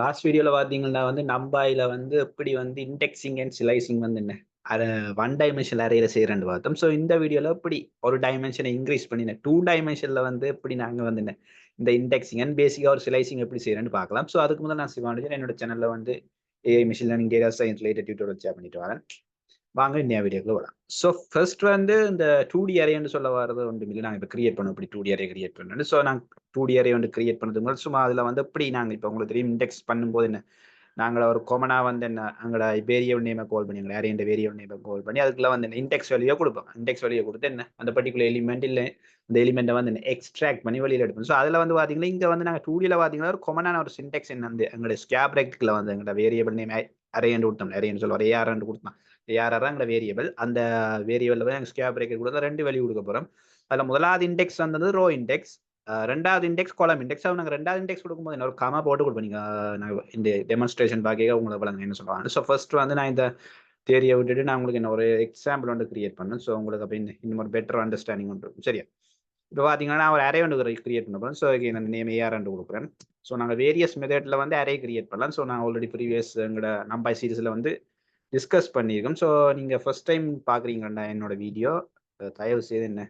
Last வீடியோல பார்த்தீங்கன்னா வந்து நம்பாயில வந்து எப்படி வந்து இண்டெக்ஸிங் அண்ட் ஸ்லைசிங் வந்து என்ன அதை ஒன் டைமென்ஷன் அரேல செய்யறேன்னு பார்த்தோம். ஸோ இந்த வீடியோல எப்படி ஒரு டைமென்ஷனை இன்க்ரீஸ் பண்ணி டூ டைமென்ஷன்ல வந்து எப்படி நாங்கள் வந்து என்ன இந்த இண்டெக்ஸிங் அண்ட் பேசிக்கா ஒரு ஸ்லைசிங் எப்படி செய்யறேன்னு பார்க்கலாம். ஸோ அதுக்கு முதல்ல நான் சிவானஜன் என்னோட சேனல்ல வந்து AI machine learning data science related tutorial share பண்ணிட்டு வரேன். வாங்க இந்த வீடியோக்குள்ள வரலாம். ஸோ ஃபர்ஸ்ட் வந்து இந்த 2D அரேன்னு சொல்ல வரது ஒன்று இல்லை. நாங்கள் இப்போ கிரியேட் பண்ணோம் இப்படி 2D அரே கிரியேட் பண்ணணும். ஸோ நாங்கள் 2D அரே வந்து கிரியேட் பண்ணது முதல் சும்மா அதில் வந்து எப்படி நாங்கள் இப்போ உங்களுக்கு தெரியும் இண்டெக்ஸ் பண்ணும்போது என்ன நாங்கள் ஒரு காமனா வந்து என்ன எங்களோட வேரியபிள் நேமை கால் பண்ணி எங்களை அரேண்ட வேரியபிள் நேமை கால் பண்ணி அதுக்குள்ள வந்து என்ன இண்டெக்ஸ் வேல்யூ கொடுப்போம். இண்டெக்ஸ் வேல்யூ கொடுத்து என்ன அந்த பர்டிகுலர் எலிமெண்ட் இல்லை இந்த எலிமெண்ட்டை வந்து எக்ஸ்ட்ராக்ட் பண்ணி வெளியில் எடுப்போம். ஸோ அதில் வந்து பார்த்தீங்கன்னா இங்கே வந்து நாங்கள் 2Dயில் பார்த்தீங்கன்னா ஒரு காமனான ஒரு சின்டெக்ஸ் என்ன வந்து எங்களோட ஸ்கேப்ரெக்டில் வந்து எங்களோட வேரியபிள் நேம் அரேண்டு கொடுத்தோம். அரேன்னு சொல்லுவோம் ஏஆர்ன்னு கொடுத்தோம். ஏஆர்ஆர் எங்களோட வேரியபிள் அந்த வேரியபிளில் வந்து எங்கள் ஸ்கேப் பிரேக்கர் கொடுத்தா 2 வேல்யூ கொடுக்க போகிறோம். அதில் முதலாவது இண்டெக்ஸ் வந்தது ரோ இண்டெக்ஸ், ரெண்டாவது இண்டெக்ஸ் காலம் இண்டெக்ஸ். நாங்கள் ரெண்டாவது இண்டெக்ஸ் கொடுக்கும்போது என்ன ஒரு கமா போட்டு கொடுப்போம். நீங்கள் இந்த டெமான்ஸ்ட்ரேஷன் பார்க்க உங்களுக்கு வழங்க என்ன சொல்லுவாங்க. ஸோ ஃபர்ஸ்ட் வந்து நான் இந்த தேரியை விட்டுட்டு நான் உங்களுக்கு என்ன ஒரு எக்ஸாம்பிள் வந்து கிரியேட் பண்ணேன். ஸோ உங்களுக்கு அப்போ இன்னும் ஒரு பெட்டர் அண்டர்ஸ்டாண்டிங் ஒன்று இருக்கும். சரியா? இப்போ பார்த்தீங்கன்னா நான் ஒரு அரே வந்து கிரியேட் பண்ண போகிறேன். ஸோ நான் நேம் ஏஆர் கொடுக்குறேன். ஸோ நாங்கள் வேரியஸ் மெத்தடில் வந்து அரே கிரியேட் பண்ணலாம். ஸோ நான் ஆல்ரெடி ப்ரீவியஸ் எங்களோட நம்பர் சீரீஸில் வந்து டிஸ்கஸ் பண்ணியிருக்கோம். ஸோ நீங்கள் ஃபர்ஸ்ட் டைம் பார்க்குறீங்கண்ணா என்னோட வீடியோ தயவு செய்து என்ன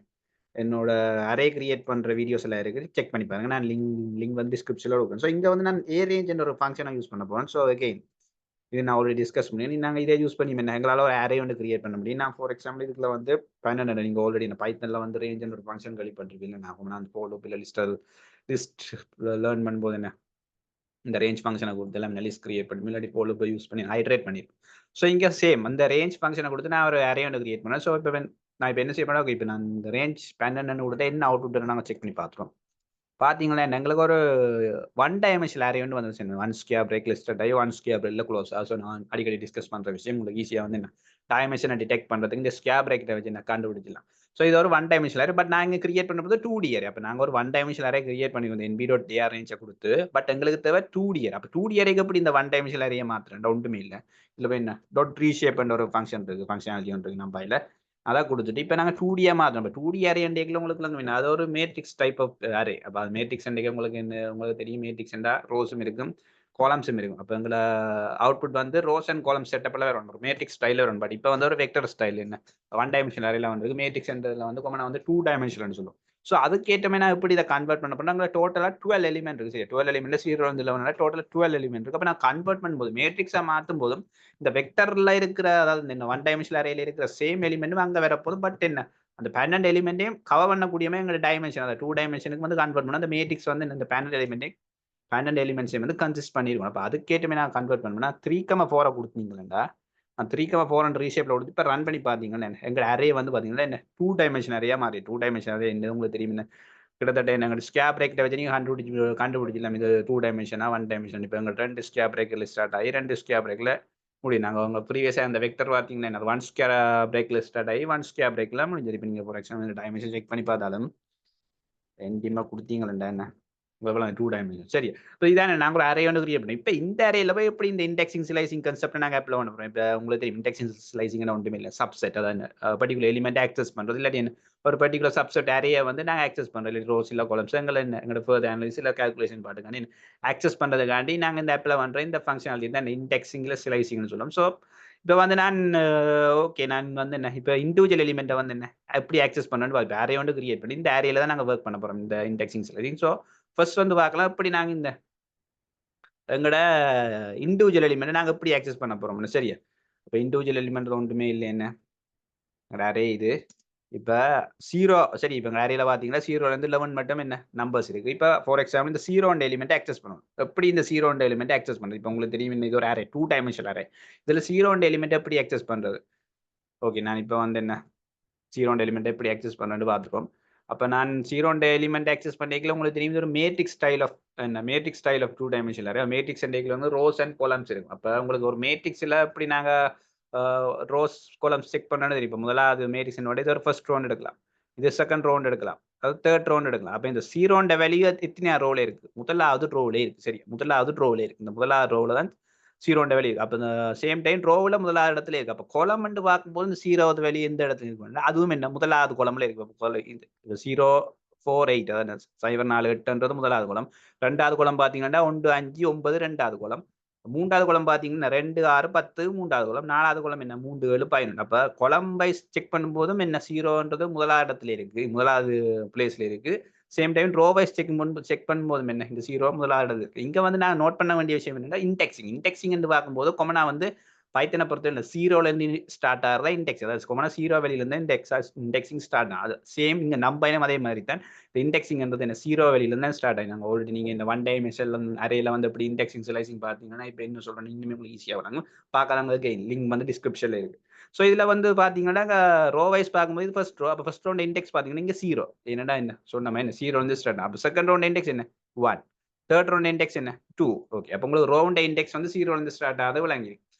என்னோட அரே கிரியேட் பண்ணுற வீடியோஸ் எல்லாம் இருக்குது செக் பண்ணி பாருங்க. நான் லிங்க் வந்து டிஸ்கிரிப்ஷனில் இருக்கும். ஸோ இங்கே வந்து நான் ஏ ரேஞ்ச் என்ற ஒரு ஃபங்க்ஷனை யூஸ் பண்ண போகிறேன். ஸோ அகெயின் இது நான் ஆல்ரெடி டிஸ்கஸ் பண்ணி நாங்கள் இதே யூஸ் பண்ணி எங்களால் ஒரு அரே வந்து கிரியேட் பண்ண முடியும். நான் ஃபார் எக்ஸாம்பிள் இதுக்குள்ள வந்து 12 நீங்கள் ஆல்ரெடி இந்த பைத்தனில் வந்து ரேஞ்ச் ஒரு ஃபங்க்ஷன் கழிப்பட்டிருக்கீங்க. நான் அந்த ஃபாலோ இல்லை லிஸ்ட் லேர்ன் பண்ணும்போது என்ன இந்த ரேஞ்ச் ஃபங்க்ஷனை கொடுத்து எல்லாம் லிஸ்ட் கிரியேட் பண்ணி இல்லாட்டி ஃபாலோ யூஸ் பண்ணி ஹைட்ரேட் பண்ணியிருக்கேன். ஸோ இங்கே சேம் அந்த ரேஞ்ச் ஃபங்க்ஷனை கொடுத்து நான் ஒரு அரே வந்து கிரியேட் பண்ணேன். ஸோ இப்போ நான் இப்போ என்ன செய்ய பண்ணேன், இப்போ நான் இந்த ரேஞ்ச் 12 கொடுத்தா என்ன அவுட்புட் நாங்கள் செக் பண்ணி பார்த்துருவோம். பார்த்தீங்களா எங்களுக்கு ஒரு ஒன் டைமென்ஷனல் அரே வந்து வந்துச்சு. ஒன் ஸ்கொயர் பிரேக் லிஸ்டட் ஆகி ஒன் ஸ்கொயர் பிரேக்கில் க்ளோஸ். ஸோ நான் அடிக்கடி டிஸ்கஸ் பண்ணுற விஷயம் உங்களுக்கு ஈஸியாக வந்து என்ன டைமென்ஷனை டிடெக்ட் பண்ணுறதுக்கு இந்த ஸ்கொயர் பிரேக்கிட்ட வச்சு நான் கண்டுபிடிச்சிடலாம். ஸோ இது ஒரு ஒன் டைமென்ஷனல் அரே. பட் நாங்கள் கிரியேட் பண்ணும்போது 2D அரே. அப்போ நாங்கள் ஒரு ஒன் டைமென்ஷனல் அரே கிரியேட் பண்ணி வந்து NB.AR ரேஞ்சை கொடுத்து பட் எங்களுக்கு தேவை 2D அரே. அப்போ 2D அரேக்கு எப்படி இந்த ஒன் டைமென்ஷனல் அரேயை மாற்றுறேன் ஒன்றுமே இல்லை. இல்லை போய் என்ன டாட் ரீஷேப் என்ற ஒரு ஃபங்க்ஷன் இருக்குது, ஃபங்க்ஷனாலிட்டி ஒன்று இருக்குது நம்ம அதில் அதான் கொடுத்துட்டு இப்போ நாங்கள் 2D மாற்றோம். இப்போ 2D அரே அண்டேக்கில் உங்களுக்கு வந்து அது ஒரு மேட்ரிக்ஸ் டைப் ஆஃப் அரே. அப்போ அது மேட்ரிக்ஸ் அண்டேக்கு உங்களுக்கு உங்களுக்கு தெரியும் மேட்ரிக்ஸ் என்றா ரோஸும் இருக்கும் காலம்ஸும் இருக்கும். அப்போ எங்களை அவுட்புட் வந்து ரோஸ் அண்ட் காலம் செட்டப்பில் வரும், மேட்ரிக்ஸ் ஸ்டைலில் வரும். பட் இப்போ வந்து ஒரு வெக்டர் ஸ்டைல் என்ன ஒன் டைமென்ஷனல் அரேல வந்து மேட்ரிக்ஸ் என்றதில் வந்து கொமனா வந்து 2 டைமென்ஷனல்னு சொல்லுவோம். ஸோ அதுக்கேற்றமே நான் எப்படி இதை கன்வெர்ட் பண்ண போனால் டோட்டலாக 12 எலிமெண்ட் இருக்குது. சரி 12 எலிமெண்ட்ல 0 வந்து 11 டோட்டலாக 12 எலிமெண்ட் இருக்குது. அப்போ நான் கன்வெர்ட் பண்ணும்போது மேட்ரிக்ஸாக மாற்றும் போதும் இந்த வெக்டர்ல இருக்கிற அதாவது இந்த ஒன் டைமென்ஷனல் அரேல இருக்கிற சேம் எலிமெண்ட்டும் அங்கே வரப்போதும். பட் என்ன அந்த 12 எலிமெண்ட்டையும் கவர் பண்ணக்கூடியமே எங்களோட டைமென்ஷன் அந்த 2 டைமென்ஷனுக்கு வந்து கன்வெர்ட் பண்ண அந்த மேட்ரிக்ஸ் வந்து இந்த 12 எலிமெண்ட்ஸையும் வந்து கன்சிஸ்ட் பண்ணிருக்கணும். அப்போ அதுக்கேற்றமே நான் கன்வெர்ட் பண்ணா 3,4 கொடுத்தீங்களா நான் 3,4 ரீஷேப்ல கொடுத்து இப்போ ரன் பண்ணி பார்த்தீங்கன்னா எங்கள் அரே வந்து பார்த்தீங்கன்னா என்ன 2 டைமென்ஷன் அரேயா மாறி 2 டைமென்ஷன் அரே என்ன உங்களுக்கு தெரியும் என்ன கிட்டத்தட்ட எங்கள் ஸ்கேப் பிரேக்கிட்ட வச்சு நீங்கள் கண்டுபிடிச்சிடலாம் இது 2 டைமென்ஷனா 1 டைமென்ஷன். இப்போ எங்கள் 2 ஸ்கேப் பிரேக்கில் ஸ்டார்ட் ஆகி 2 ஸ்கேப் பிரேக்கில் முடியும். நாங்கள் உங்கள் ப்ரீவியஸாக அந்த வெக்டர் பார்த்தீங்கன்னா என்ன 1 ஸ்கேர் பிரேக்கில் ஸ்டார்ட் ஆகி 1 ஸ்கேர் பிரேக்கில் முடிஞ்சது. இப்போ நீங்கள் ஃபார் எக்ஸாம்பிள் டைமென்ஷன் செக் பண்ணி பார்த்தாலும் என்டிமா கொடுத்தீங்களா என்ன 2 டைமென்ஷன் சரி. இப்போ இதானே நாங்கள் ஒரு அரே வந்து கிரியேட் பண்ணோம். இப்போ இந்த அரேல போய் எப்படி இந்த இண்டெக்ஸிங் ஸ்லைசிங் கான்செப்ட் நாங்கள் அப்ளை பண்ண போகிறோம். இப்போ உங்களுக்கு தெரியும் இண்டெக்ஸிங் ஸ்லைசிங் ஒன்றுமே இல்லை, சப்செட் அதான் பர்டிகுலர் எலிமெண்ட் ஆக்சஸ் பண்ணுறது இல்லாட்டி என்ன ஒரு பர்டிகுலர் சப்செட் அரேயை வந்து நாங்கள் ஆக்சஸ் பண்ணுறோம். இல்லை ரோஸ் இல்லை காலம்ஸ் எங்களை என்ன எங்களோட ஃபர்தர் அனலிசிஸ் இல்லை கால்குலேஷன் பாட்டுக்காண்டி ஆக்சஸ் பண்ணுறதுக்காண்டி நாங்கள் இந்த அப்ளை பண்ணுற இந்த ஃபங்க்ஷனாலிட்டி தான் இண்டெக்ஸிங்கில் ஸ்லைசிங்னு சொல்லுவோம். ஸோ இப்போ வந்து நான் ஓகே நான் வந்து என்ன இப்போ இண்டிவிஜுவல் எலிமெண்ட்டை வந்து என்ன எப்படி ஆக்சஸ் பண்ணணும்னு இப்போ அரே வந்து கிரியேட் பண்ணி இந்த அரேல தான் நாங்கள் ஒர்க் பண்ண போகிறோம் இந்த இண்டெக்ஸிங் ஸ்லைசிங். ஸோ ஃபர்ஸ்ட் வந்து பார்க்கலாம் எப்படி நாங்கள் இந்த எங்களோட இண்டிவிஜுவல் எலிமெண்ட் நாங்கள் எப்படி ஆக்சஸ் பண்ண போகிறோம்னு. சரியா? இப்போ இண்டிவிஜுவல் எலிமெண்ட் ஒன்றுமே இல்லை என்ன அரே இது இப்போ 0 சரி. இப்போ எங்கள் அரேல பார்த்தீங்கன்னா 0லேருந்து 11 மட்டும் என்ன நம்பர்ஸ் இருக்குது. இப்போ ஃபார் எக்ஸாம்பிள் இந்த 0 எலிமெண்ட் ஆக்சஸ் பண்ணணும். எப்படி இந்த 0 எலிமெண்ட் ஆக்சஸ் பண்ணுறது? இப்போ உங்களுக்கு தெரியும் இது ஒரு அரே 2 டைமென்ஷனல் அரே. இதில் 0 எலிமெண்ட் எப்படி ஆக்சஸ் பண்ணுறது? ஓகே நான் இப்போ வந்து என்ன 0 எலிமெண்ட் எப்படி ஆக்சஸ் பண்ணுறேன்னு பார்த்துருக்கோம். அப்போ நான் 0 எலிமெண்ட் ஆக்சஸ் பண்ணிக்கல உங்களுக்கு தெரியும் ஒரு மேட்ரிக்ஸ் ஸ்டைல் ஆஃப் என்ன matrix style of 2 dimensional array. Matrix எண்டேக்கில் வந்து ரோஸ் அண்ட் காலம்ஸ் இருக்கும். அப்போ உங்களுக்கு ஒரு மேட்ரிக்ஸில் எப்படி நாங்கள் ரோஸ் காலம்ஸ் செக் பண்ணணும்னு தெரியும். இப்போ முதலாவது மேட்ரிக்ஸினோட இது ஒரு ஃபர்ஸ்ட் ரவுண்ட் எடுக்கலாம், இது செகண்ட் ரவுண்ட் எடுக்கலாம், அது தேர்ட் ரவுண்ட் எடுக்கலாம். அப்போ இந்த 0 வேல்யூ எத்தனை ரோலே இருக்குது? முதலாவது ரோலே இருக்குது. சரி முதலாவது ரோலே இருக்குது. இந்த முதலாவது ரோவில் தான் 0 வேல்யூ இருக்கு. அப்போ இந்த சேம் டைம் ரோவில் முதலாவது இடத்துல இருக்கு. அப்போ கொலம்னு பார்க்கும்போது இந்த 0வது வேல்யூ எந்த இடத்துல இருக்கு அதுவும் என்ன முதலாவது கொலம்ல இருக்கு. இப்போ 0 048 அதான் 048ன்றது முதலாவது குளம். ரெண்டாவது குளம் பார்த்தீங்கன்னா 1 5 9 ரெண்டாவது குளம். மூன்றாவது குளம் பார்த்தீங்கன்னா 2 6 10 மூன்றாவது குளம். நாலாவது குளம் என்ன 3 7 11. அப்ப குளம் வைஸ் செக் பண்ணும்போதும் என்ன 0ன்றது முதலாவது இடத்துல இருக்கு, முதலாவது பிளேஸ்ல இருக்கு. Same time row wise check பண்ணும்போதும் என்ன இந்த 0 முதலாவது இடத்துல இருக்கு. இங்க வந்து நான் நோட் பண்ண வேண்டிய விஷயம் என்னன்னா இன்டெக்சிங் என்று பார்க்கும்போது கொமனா வந்து பைத்தனை பொறுத்த ஜீரோல இருந்து ஸ்டார்ட் ஆகிறதா இண்டெக்ஸ், அதாவது கொமனா 0 வெளியில இருந்து இண்டெக்சிங் ஸ்டார்ட் ஆகும். அது சேம் இங்க நம்பையும் அதே மாதிரி தான். இண்டெக்சிங்ன்றது என்ன 0 வெளியில இருந்து ஸ்டார்ட் ஆகினாங்க. ஆல்ரெடி நீங்க இந்த ஒன் டைமென்ஷன்ல அரேல வந்து எப்படி இண்டெக்சிங் ஸ்லைசிங் பார்த்தீங்கன்னா இப்போ என்ன சொல்றேன் இன்னுமே உங்களுக்கு ஈஸியாக வராங்க. பார்க்காதவங்களுக்கு லிங்க் வந்து டிஸ்கிரிப்ஷன்ல இருக்கு. ஸோ இதுல வந்து பாத்தீங்கன்னா ரோ வைஸ் பார்க்கும்போது ஃபர்ஸ்ட் ரோ, அப்போ ஃபர்ஸ்ட் ரவுண்ட் இண்டெக்ஸ் பாத்தீங்கன்னா இங்க 0 என்னடா என்ன சொன்னமா என்ன 0 வந்து ஸ்டார்ட். அப்போ செகண்ட் ரவுண்ட் இண்டெக்ஸ் என்ன 1, தேர்ட் ரவுண்ட் இண்டெக்ஸ் என்ன 2. ஓகே, அப்போ உங்களுக்கு ரவுண்ட் இண்டெக்ஸ் வந்து 0 இருந்து ஸ்டார்ட் ஆகுது விளங்கி.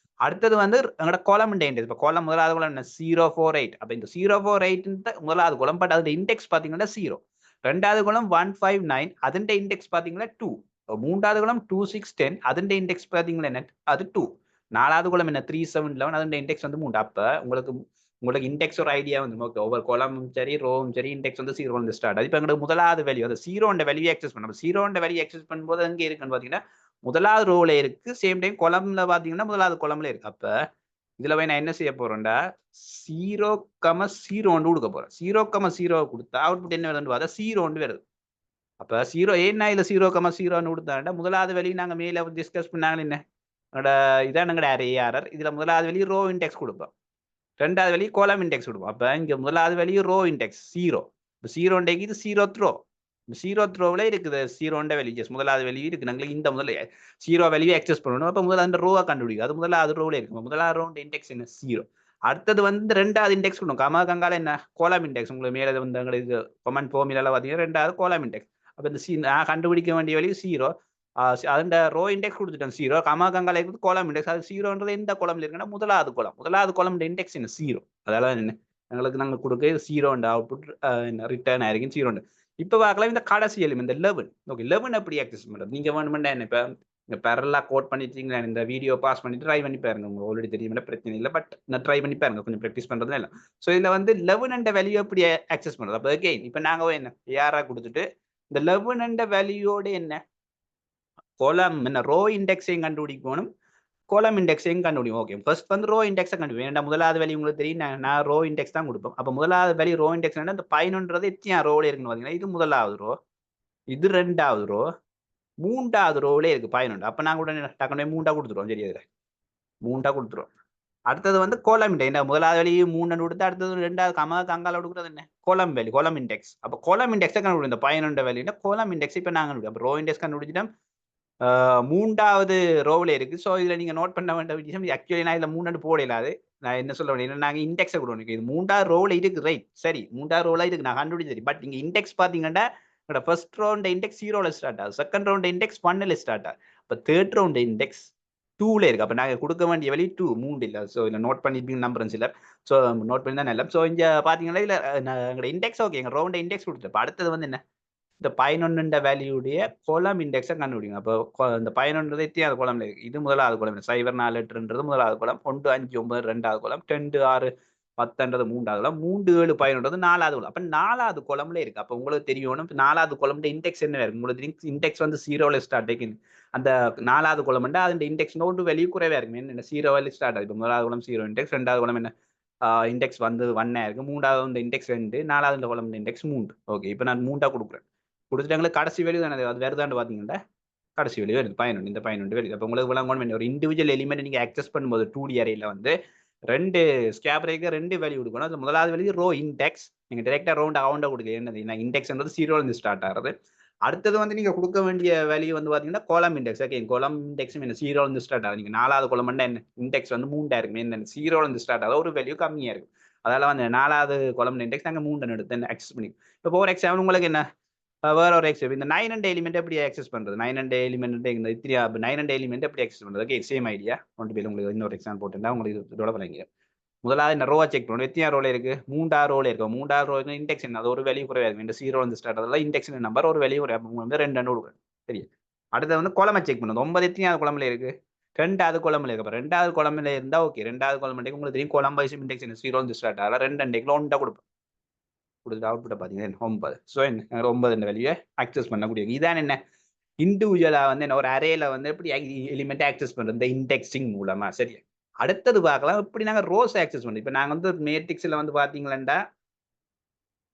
அடுத்தது வந்து எங்களோட கோலம் இண்டெக்ஸ். இப்போ கோலம் முதலாவது கோலம் என்ன 048. அப்போ இந்த 048 முதலாவது கோலம், பட் அதோட இண்டெக்ஸ் பாத்தீங்கன்னா 0. ரெண்டாவது கோலம் 159, அதன் இண்டெக்ஸ் பாத்தீங்கன்னா 2. மூன்றாவது கோலம் 2610, அதன் இண்டெக்ஸ் பாத்தீங்கன்னா என்ன அது 2. நாலாவது கோலம் என்ன 3711, அதன் இண்டெக்ஸ் வந்து 3. அப்ப உங்களுக்கு இண்டெக்ஸ் ஒரு ஐடியா வந்து ஓகே, ஒவ்வொரு கோலமும் சரி ரோவும் சரி இண்டெக்ஸ் வந்து 0 வந்து ஸ்டார்ட். அது இப்போ எங்களுக்கு முதலாவது வேல்யூ அது 0 வேல்யூ ஆக்சஸ் பண்ணணும். 0 வேல்யூ ஆக்சஸ் பண்ணும்போது அங்க இருக்குன்னு பாத்தீங்கன்னா முதலாவது ரோல இருக்கு, சேம் டைம் கொலம்ல பாத்தீங்கன்னா முதலாவது கொலம்ல இருக்கு. அப்ப இதுல போய் நான் என்ன செய்ய போறேன்டா 0,0 கொடுக்க போறேன். 0,0 கொடுத்தா அவுட்புட் என்ன வருதுன்னு பார்த்தா 0 வருது. அப்ப 0 ஏன்னா இதுல 0,0 கொடுத்தாண்டா முதலாவது வேல்யூ நாங்க மேல டிஸ்கஸ் பண்ணாங்க என்ன இதான் எங்களோட அரே ஆர்டர். இதுல முதலாவது வேல்யூ ரோ இண்டெக்ஸ் கொடுப்போம், ரெண்டாவது வேல்யூ கோலம் இண்டெக்ஸ் கொடுப்போம். அப்ப இங்க முதலாவது வேல்யூ ரோ இண்டெக்ஸ் 0. 0 இது 0th ரோ, 0th ரோவில் இருக்குது 0 வேல்யூ. முதலாவது வேல்யூ இருக்கு, நாங்களுக்கு இந்த முதல்ல 0 வேல்யூ ஆக்சஸ் பண்ணணும். அப்போ முதல்ல அந்த ரோவை கண்டுபிடிக்கும், அது முதலாவது ரோவில் இருக்கு. முதலாவது ரோ இண்டெக்ஸ் என்ன 0. அடுத்தது வந்து ரெண்டாவது இண்டெக்ஸ் கொடுக்கும் கமா கங்கால என்ன கோலம் இண்டெக்ஸ். உங்களுக்கு மேலே வந்து எங்களுக்கு கொமன் ஃபோர்முலால பார்த்தீங்கன்னா ரெண்டாவது கோலம் இண்டெக்ஸ். அப்போ இந்த நான் கண்டுபிடிக்க வேண்டிய வேல்யூ 0. அந்த ரோ இண்டெக்ஸ் கொடுத்துட்டேன் 0, கமா கங்கால இருக்குது கோலம் இண்டெக்ஸ். அது 0ன்றது எந்த கோலம்ல இருக்குன்னா முதலாவது கோலம். முதலாவது கோலம் இண்டெக்ஸ் என்ன 0. அதனால என்ன எங்களுக்கு நாங்கள் கொடுக்க 0 அவுட்புட் ரிட்டர்ன் ஆயிருக்கும் 0. இப்போ பார்க்கலாம் இந்த கடைசி எலிமெண்ட் இந்த 11. ஓகே, 11 எப்படி ஆக்சஸ் பண்றது நீங்க வேணுமெண்டா என்ன இப்போ இந்த பேரலா கோட் பண்ணிட்டீங்களா, இந்த வீடியோ பாஸ் பண்ணிட்டு ட்ரை பண்ணி பாருங்க. உங்களுக்கு ஆல்ரெடி தெரியும் பிரச்சனை இல்லை, பட் நான் ட்ரை பண்ணி பாருங்க, கொஞ்சம் ப்ராக்டிஸ் பண்றதுல இல்லை. ஸோ இதுல வந்து 11 வேல்யூ எப்படி ஆக்சஸ் பண்றது. அப்போ ஓகே இப்போ நாங்க என்ன ஏஆரா கொடுத்துட்டு இந்த 11 வேல்யூயோட என்ன கோலம் என்ன ரோ இண்டெக்ஸையும் கண்டுபிடிக்கணும், கோலம் இண்டெக்ஸையும் கண்டுபிடிக்கும். ஓகே, ஃபர்ஸ்ட் வந்து ரோ இண்டெக்ஸை கண்டுபிடிக்கும். ஏன்னா முதலாவது வேல்யூ உங்களுக்கு தெரியும், நான் ரோ இண்டெக்ஸ் தான் கொடுப்போம். அப்போ முதலாவது வேல்யூ ரோ இண்டெக்ஸ் இந்த 11ன்றது எத்தியா ரோல இருக்குன்னு பார்த்தீங்கன்னா இது முதலாவது ரோ, இது ரெண்டாவது ரோ, மூன்றாவது ரோவிலே இருக்கு 11. அப்போ நாங்கள் உடனே டக்குனே 3 கொடுத்துருவோம். சரி, அதில் 3 கொடுத்துருவோம். அடுத்தது வந்து கோலம் இண்டெக்ஸ். முதலாவது வேல்யூ 3 கொடுத்து அடுத்தது ரெண்டாவது கங்கால கொடுக்குறது என்ன கோலம் வேல்யூ, கோலம் இண்டெக்ஸ். அப்போ கோலம் இண்டெக்ஸை கண்டுபிடிக்கும். இந்த 11 வேல்யூ கோலம் இண்டெக்ஸ் இப்போ நாங்கள் கண்டுபிடிக்கும். அப்போ ரோ இண்டெக்ஸ் கண்டுபிடிச்சிட்டோம், மூன்றாவது ரோவில் இருக்கு. ஸோ இதுல நீங்க நோட் பண்ண வேண்டிய விஷயம் ஆக்சுவலி நான் இதுல 3 போடலாது. நான் என்ன சொல்ல வேண்டிய நாங்க இண்டெக்ஸை கொடுக்கணும். இது மூன்றாவது ரோவில் இருக்கு, ரைட் சரி, மூன்றாவது ரோல இருக்கு நான் கண்டுபிடிச்சது. பட் இங்க இண்டெக்ஸ் பாத்தீங்கன்னா ஃபர்ஸ்ட் ரவுண்ட் இண்டெக்ஸ் 0ல ஸ்டார்ட் ஆகுது, செகண்ட் ரவுண்ட் இண்டெக்ஸ் 1ல ஸ்டார்ட் ஆகுது, இப்போ தேர்ட் ரவுண்ட் இண்டெக்ஸ் 2ல இருக்கு. அப்போ நாங்கள் கொடுக்க வேண்டிய வேல்யூ 2, 3 இல்லை. ஸோ இதில் நோட் பண்ணிப்பீங்க நம்புறேன் சிலர். ஸோ நோட் பண்ணி தான் நல்லா. ஸோ இங்க பாத்தீங்கன்னா இல்ல எங்களோட இண்டெக்ஸ் ஓகே, எங்க ரவுண்ட் இண்டெக்ஸ் கொடுத்துட்டு அடுத்தது வந்து என்ன இந்த 11 வேல்யூடைய கோலம் இண்டெக்ஸை கண்டுபிடிங்க. அப்போ இந்த 11 எத்தியாவது கோலம்ல இருக்கு, இது முதலாவது கோலம். 0 4 8ன்றது முதலாவது கோலம், 1 5 9 ரெண்டாவது கோலம், 2 6 10ன்றது மூன்றாவது கோலம், 3 7 11ன்றது நாலாவது கோலம். அப்ப நாலாவது கோலம்ல இருக்கு. அப்ப உங்களுக்கு தெரியணும் நாலாவது கோலம்ல இண்டெக்ஸ் என்ன இருக்கு. உங்களுக்கு இண்டெக்ஸ் வந்து 0ல ஸ்டார்ட் ஆகி அந்த நாலாவது கோலம் அந்த இண்டெக்ஸ் நோட்டு வேல்யூ குறைவா இருக்கு. என்ன 0ல ஸ்டார்ட் ஆகுது. முதலாவது கோலம் 0 இண்டெக்ஸ், ரெண்டாவது கோலம் என்ன இண்டெக்ஸ் வந்து 1 இருக்கு, மூன்றாவது இண்டெக்ஸ் 2, நாலாவது கோலம் இண்டெக்ஸ் 3. ஓகே, இப்போ நான் 3 கொடுக்குறேன். கொடுத்துட்டாங்களுக்கு கடைசி வேல்யூ தானே அது வருதான்னு பார்த்தீங்கன்னா கடைசி வேல்யூ வருது 11. இந்த 11 வேல்யூ. அப்போ உங்களுக்கு விளங்கணும் ஒரு இண்டிவிஜுவல் எலிமெண்ட் நீங்க ஆக்சஸ் பண்ணும்போது 2D அரேல வந்து 2 ஸ்கேப் ரேக்கு 2 வேல்யூ கொடுக்கணும். அது முதலாவது வேல்யூ ரோ இண்டெக்ஸ், நீங்க டைரக்டா ரவுண்ட் அவுண்டா கொடுக்கல. என்னது இண்டெக்ஸ்ன்றது 0ல இருந்து ஸ்டார்ட் ஆகுது. அடுத்தது வந்து நீங்க கொடுக்க வேண்டிய வேல்யூ வந்து பாத்தீங்கன்னா கோலம் இண்டெக்ஸ். ஓகே, கோலம் இண்டெக்ஸ் என்ன 0ல இருந்து ஸ்டார்ட் ஆகுது. நீங்க நாலாவது கோலம் என்ன இண்டெக்ஸ் வந்து 3 இருக்கு, என்ன 0ல இருந்து ஸ்டார்ட் ஆகுது, ஒரு வேல்யூ கம்மியா இருக்கு. அதனால வந்து நாலாவது கோலம் இண்டெக்ஸ் நாங்க 3 எடுத்து ஆக்சஸ் பண்ணி. இப்போ ஃபார் எக்ஸாம்பிள் உங்களுக்கு என்ன வேற ஒரு எக்ஸ் இந்த 9 அண்ட் எலிமெண்ட் எப்படி ஆக்சஸ் பண்றது, 9 அண்ட் எலிமெண்ட் இந்த 9 அண்ட் எலிமெண்ட் எப்படி ஆக்சஸ் பண்றது. ஓகே, சேம் ஐடியா கொண்டு போய் உங்களுக்கு இன்னொரு எக்ஸாம்பிள் போட்டுருந்தா உங்களுக்கு இதோட விளங்கிடும். முதலாவது இந்த ரோவை செக் பண்ணணும். எத்தனை ரோல இருக்கு, மூன்றாவது ரோல இருக்கு. மூன்றாவது ரோ இண்டெக்ஸ் என்ன அது ஒரு வேல்யூ குறைவா இருக்கு. இந்த 0 வந்து ஸ்டார்ட் ஆகுதுல இண்டெக்ஸ் நம்பர் ஒரு வேல்யூ குறைவா வந்து 2 கொடுக்கும். சரி, அடுத்து வந்து குளமை செக் பண்ணணும். 9 எத்தனையாவது குளம்ல இருக்கு, ரெண்டாவது குளம்ல இருக்கு. அப்ப ரெண்டாவது குளம்ல இருந்தா ஓகே, ரெண்டாவது குளம் உங்களுக்கு தெரியும் குளம் வைஸ் இண்டெக்ஸ் 0 வந்து ஸ்டார்ட் ஆகல, 2 1 கொடுப்போம். கொடுத்துட்டு அவுட்புட்டை பார்த்தீங்கன்னா 9. ஸோ என்ன 9 வேல்யூவை ஆக்சஸ் பண்ணக்கூடிய இதான் என்ன இண்டிவிஜுவலாக வந்து என்ன ஒரு அரேல வந்து எப்படி எலிமெண்ட் ஆக்சஸ் பண்ணுறது இந்த இண்டெக்ஸிங் மூலமா சரியா. அடுத்தது பார்க்கலாம் எப்படி நாங்கள் ரோஸ் ஆக்சஸ் பண்ணுறோம். இப்போ நாங்கள் வந்து மேட்ரிக்ஸில் வந்து பார்த்தீங்களா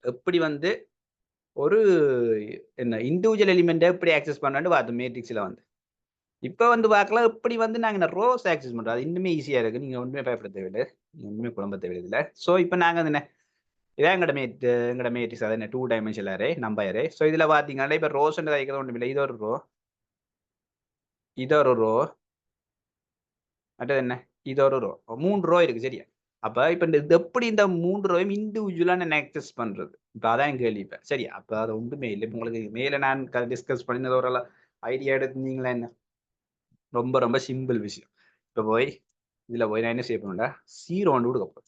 எப்படி வந்து ஒரு என்ன இண்டிவிஜுவல் எலிமெண்ட்டை எப்படி ஆக்சஸ் பண்ணலான்னு பார்த்தோம் மேட்ரிக்ஸில் வந்து. இப்போ வந்து பார்க்கலாம் எப்படி வந்து நாங்கள் ரோஸ் ஆக்சஸ் பண்ணுறோம். அது இன்னுமே ஈஸியாக இருக்குது. நீங்கள் ஒன்றுமே பயப்பட தேவையில்லை, நீங்கள் ஒன்றுமே குழம்ப தேவையில்லை. ஸோ இப்போ நாங்கள் என்ன இதான் எங்கட மேட்ரிக்ஸ் அது என்ன 2 dimensional array number array. So இதில் பார்த்தீங்கன்னா இப்போ ரோஸ்ன்னு வைக்கிறது ஒன்றும் இல்லை. இது ஒரு ரோ, இது ஒரு ரோ, மற்றது என்ன இது ஒரு ரோ, 3 ரோ இருக்குது சரியா. அப்போ இப்போ இது எப்படி இந்த 3 ரோயும் இண்டிவிஜுவலாக நான் ஆக்சஸ் பண்ணுறது இப்போ அதான் கேள்வி இப்போ சரியா. அப்போ அது ஒன்றுமே இல்லை. இப்போ உங்களுக்கு மேலே நான் டிஸ்கஸ் பண்ணினது ஒரு ஐடியா எடுத்தீங்களா என்ன ரொம்ப ரொம்ப சிம்பிள் விஷயம். இப்போ போய் இதில் போய் நான் என்ன செய்ய போகணும்டா 0 கொடுக்க போகிறேன்.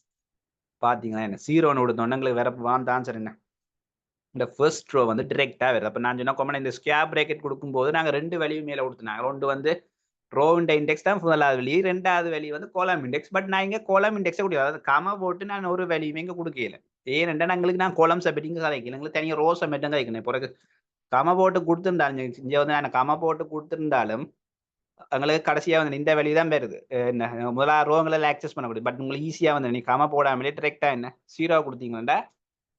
பார்த்தீங்களா என்ன 0 கொடுத்தோன்னா உங்களுக்கு வேற வாந்த ஆன்சர் என்ன இந்த ஃபர்ஸ்ட் ரோ வந்து டிரெக்டாக வருது. அப்போ நான் சொன்ன கொமன் இந்த ஸ்கொயர் பிராக்கெட் கொடுக்கும்போது நாங்கள் 2 வேல்யூ மேலே கொடுத்துனாங்க. ஒன்று வந்து ரோவின் இண்டெக்ஸ் தான் முதலாவது வேல்யூ, 2வது வேல்யூ வந்து கோலம் இண்டெக்ஸ். பட் நான் இங்கே கோலம் இண்டெக்ஸை கொடுக்க, அதாவது கமா போட்டு நான் ஒரு வேல்யூமே இங்கே கொடுக்கல. ஏனென்றா எங்களுக்கு நான் கோலம் சப்மிட்டிங்க கதைக்கல, எங்களுக்கு தனியாக ரோ சப்மிட்டும் கதைக்கணும். பிறகு கமா போட்டு கொடுத்துருந்தாலும் இங்கே வந்து நான் கமா போட்டு கொடுத்துருந்தாலும் எங்களுக்கு கடைசியாக வந்து இந்த வேல்யூ தான் வருது. என்ன முதலாவது ரோங்களை ஆக்சஸ் பண்ண முடியும். பட் உங்களுக்கு ஈஸியாக வந்து நீ கமா போடாமலே டிரெக்டாக என்ன 0 கொடுத்தீங்கன்னா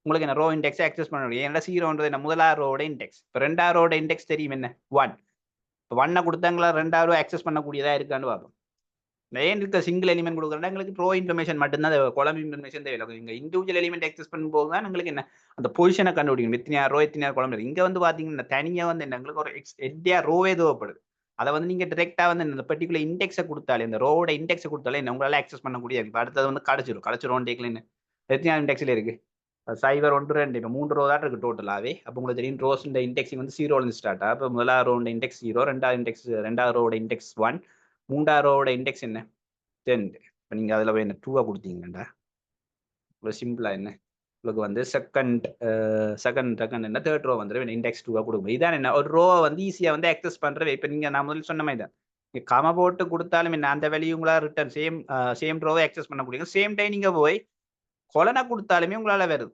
உங்களுக்கு என்ன ரோ இண்டெக்ஸ் ஆக்சஸ் பண்ண முடியும். ஏன்னா 0ன்றது என்ன முதலாவது ரோட இண்டெக்ஸ். இப்போ 2வது ரோட இண்டெக்ஸ் தெரியும் என்ன 1. இப்போ 1 கொடுத்தாங்களா 2வது ரோ ஆக்சஸ் பண்ணக்கூடியதாக இருக்கான்னு பார்ப்போம். ஏன் இருக்க சிங்கிள் எலிமெண்ட் கொடுக்குறா எங்களுக்கு ரோ இன்ஃபர்மேஷன் மட்டும்தான் தேவை, கொலம் இன்ஃபர்மேஷன் தேவையில்லை. இங்கே இண்டிவிஜுவல் எலிமெண்ட் ஆக்சஸ் பண்ணும்போது தான் உங்களுக்கு என்ன அந்த பொசிஷனை கண்டுபிடிக்கணும். எத்தனையா ரோ எத்தனையா கொலம். இங்கே வந்து பார்த்தீங்கன்னா தனியாக வந்து என்ன எங்களுக்கு ஒரு எட்டையா ரோவே தேவைப்படுது. அதை வந்து நீங்கள் டிரெக்டாக வந்து இந்த பர்டிகுலர் இண்டெக்ஸை கொடுத்தாலே இந்த ரோட இண்டெக்ஸை கொடுத்தாலே என்ன உங்களால் ஆக்சஸ் பண்ண முடியாது. இப்போ அடுத்தது வந்து கடைச்சிரும் டேக்கில் என்ன எத்தனையா இண்டெக்ஸில் இருக்குது 0 1 2 இப்போ 3 ரோ தான் இருக்குது டோட்டலாகவே. அப்போ உங்களுக்கு தெரியும் ரோஸ் இந்த இண்டெக்ஸிங் வந்து 0லேருந்து ஸ்டார்ட் ஆகும். இப்போ முதலாவது ரோட இண்டெக்ஸ் 0, ரெண்டாவது ரோட இண்டெக்ஸ் 1, 3வது ரோட இண்டெக்ஸ் என்ன 10. இப்போ நீங்கள் அதில் போய் என்ன 2 கொடுத்தீங்கடா இவ்வளோ சிம்பிளாக என்ன உங்களுக்கு வந்து செகண்ட் என்ன தேர்ட் ரோ வந்து இண்டெக்ஸ் 2 கொடுக்கும். இதான் என்ன ஒரு ரோவை வந்து ஈஸியாக வந்து ஆக்சஸ் பண்ணுறது. இப்போ நீங்கள் நான் முதல்ல சொன்ன மாதிரி தான் நீங்கள் கம போட்டு கொடுத்தாலும் என்ன அந்த வேல்யூ உங்களால் ரிட்டர்ன் சேம் ரோவை ஆக்சஸ் பண்ண முடியும். சேம் டைம் நீங்கள் போய் கொலனை கொடுத்தாலுமே உங்களால் வருது.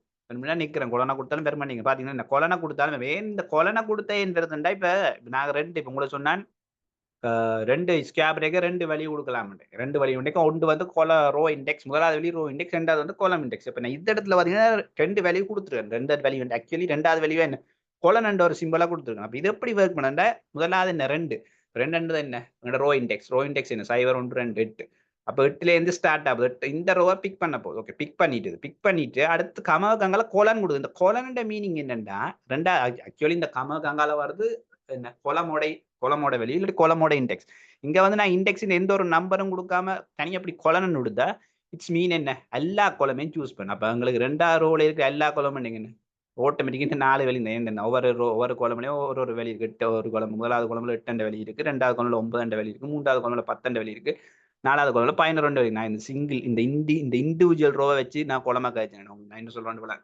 நிற்கிறேன் கொலனை கொடுத்தாலும் பெருமை. நீங்கள் பார்த்தீங்கன்னா கொலனை கொடுத்தாலும் இந்த கொலனை கொடுத்தேன்றதுண்டா இப்போ நாங்கள் 2 இப்போ உங்களுக்கு சொன்னான் 2 ஸ்கொயர் பிரேக்கர் 2 வேல்யூ கொடுக்கலாம். 2 வேல்யூ இண்டெக்ஸ் ஒன்று வந்து ரோ இண்டெக்ஸ் முதலாவது வேல்யூ ரோ இண்டெக்ஸ், 2வது வந்து கோலம் இண்டெக்ஸ். இப்போ நான் இந்த இடத்துல பார்த்தீங்கன்னா 2 வேல்யூ கொடுத்துருக்கேன். 2 வேல்யூ ஆக்சுவலி 2வது வேல்யூ என்ன கோலன் ஒரு சிம்பிளாக கொடுத்துருக்கேன். அப்போ இது எப்படி ஒர்க் பண்ணா முதலாவது என்ன 2 என்ன ரோ இண்டெக்ஸ் என்ன 0 1 2 8. அப்போ 8லேருந்து ஸ்டார்ட் ஆகுது. இந்த ரோவை பிக் பண்ண போகுது. ஓகே பிக் பண்ணிட்டு அடுத்து கமவகங்கால கோலன் கொடுக்குது. இந்த கோலனோட மீனிங் என்னன்னா ஆக்சுவலி இந்த கமவகங்கால வருது என்ன கொலமோட வெளி இல்லாட்டி கொலமோட இண்டெக்ஸ். இங்க வந்து நான் இண்டெக்ஸின் எந்த ஒரு நம்பரும் கொடுக்காம தனியாக அப்படி கொலன்னு கொடுத்தா இட்ஸ் மீன் என்ன எல்லா கொலமையும் சூஸ் பண்ண. அப்போ உங்களுக்கு 2வது ரோல இருக்க எல்லா கொலமும் நீங்க ஆட்டோமேட்டிக்காக 4 வெளி என்ன ஒவ்வொரு கொலமுலையும் ஒரு வெளி இருக்கு. 8 ஒரு கொலம், முதலாவது கொலமுல 8 வெளி இருக்கு, 2வது கொலமுல 9 வெளி இருக்கு, 3வது கொலமுல 10 வெளி இருக்கு, 4வது கொலமுல 11 வெளி. நான் இந்த சிங்கிள் இந்த இண்டிவிஜுவல் ரோவை வச்சு நான் கொலமா காய்ச்சேன். நான் என்ன சொல்றேன் போல